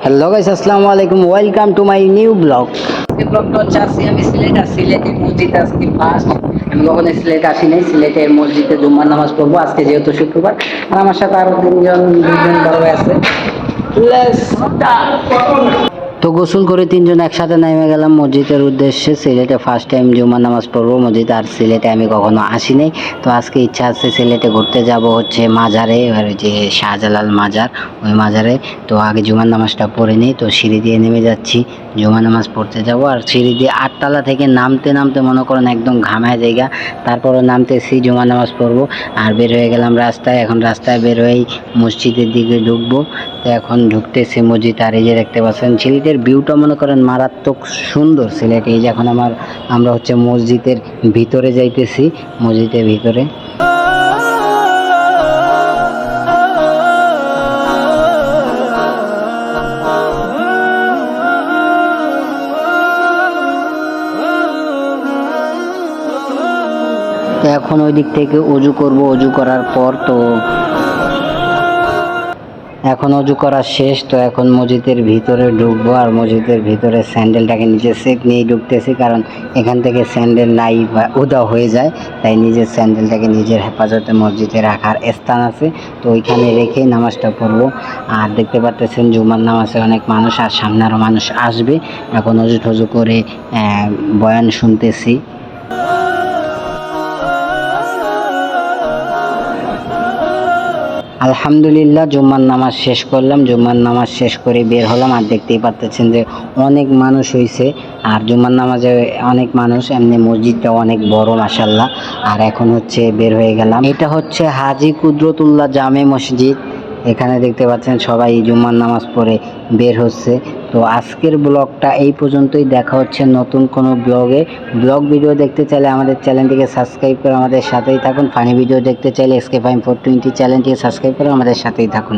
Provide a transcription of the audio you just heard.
Hello guys, আসসালামু আলাইকুম, welcome to my new blog. এই ব্লগটা হচ্ছে আজকে আমি সিলেট আর সিলেটের মসজিদে আজকে ফার্স্ট। আমি কখনো সিলেট আসি নাই। সিলেটের মসজিদে জুম্মার নামাজ পড়বো আজকে যেহেতু শুক্রবার। আর আমার সাথে আরো দুজন বড় ভাই আছে। Let's start. তো গোসল করে তিনজন একসাথে নেমে গেলাম মসজিদের উদ্দেশ্যে। সিলেটে ফার্স্ট টাইম জুমার নামাজ পড়বো মসজিদে, আর সিলেটে আমি কখনো আসিনি। তো আজকে ইচ্ছা আছে সিলেটে ঘুরতে যাব হচ্ছে মাজারে, আর যে শাহজালাল মাজার, ওই মাজারে। তো আগে জুমার নামাজটা পড়ে নিই। তো সিঁড়ি দিয়ে নেমে যাচ্ছি, জুমার নামাজ পড়তে যাব। আর সিঁড়ি দিয়ে 8 তলা থেকে নামতে নামতে মনে করেন একদম ঘামায় জায়গা। তারপরে নামতেছি, জুমার নামাজ পড়বো। আর বের হয়ে গেলাম রাস্তায়। এখন রাস্তায় বের হয়েই মসজিদের দিকে ঢুকবো। তো এখন ঢুকতেছি মসজিদ। আর এই যে দেখতে পাচ্ছেন সিলেটের ভিউটা মনে করেন মারাত্মক সুন্দর সিলেট। এই যে এখন আমরা হচ্ছে মসজিদের ভিতরে যাইতেছি, মসজিদের ভিতরে। তো এখন ওই দিক থেকে অজু করব। অজু করার পর তো এখন অজু করা শেষ। তো এখন মসজিদের ভিতরে ঢুকবো। আর মসজিদের ভিতরে স্যান্ডেলটাকে নিচে সেট নিয়ে ঢুকতেছি, কারণ এখান থেকে স্যান্ডেল নাই বা উধাও হয়ে যায়। তাই নিজের স্যান্ডেলটাকে নিজের হেফাজতে মসজিদে রাখার স্থান আছে, তো ওইখানে রেখেই নামাজটা পড়বো। আর দেখতে পাচ্ছেন জুমার নামাজে অনেক মানুষ, আর সামনে আরও মানুষ আসবে। এখন অজু টজু করে বয়ান শুনতেছি। আলহামদুলিল্লাহ জুম্মার নামাজ শেষ করলাম। জুম্মার নামাজ শেষ করে বের হলাম। আর দেখতেই পাচ্ছেন যে অনেক মানুষ হয়েছে। আর জুম্মার নামাজে অনেক মানুষ, এমনি মসজিদটা অনেক বড় মাশাআল্লাহ। আর এখন হচ্ছে বের হয়ে গেলাম। এটা হচ্ছে হাজী কুদরতুল্লাহ জামে মসজিদ। এখানে দেখতে পাচ্ছেন সবাই জুম্মার নামাজ পড়ে বের হচ্ছে। তো আজকের ব্লগটা এই পর্যন্তই। দেখা হচ্ছে নতুন কোনো ব্লগে। ব্লগ ভিডিও দেখতে চাইলে আমাদের চ্যানেলটিকে সাবস্ক্রাইব করে আমাদের সাথেই থাকুন। ফানি ভিডিও দেখতে চাইলে SK Fine 420 চ্যানেলটিকে সাবস্ক্রাইব করে আমাদের সাথেই থাকুন।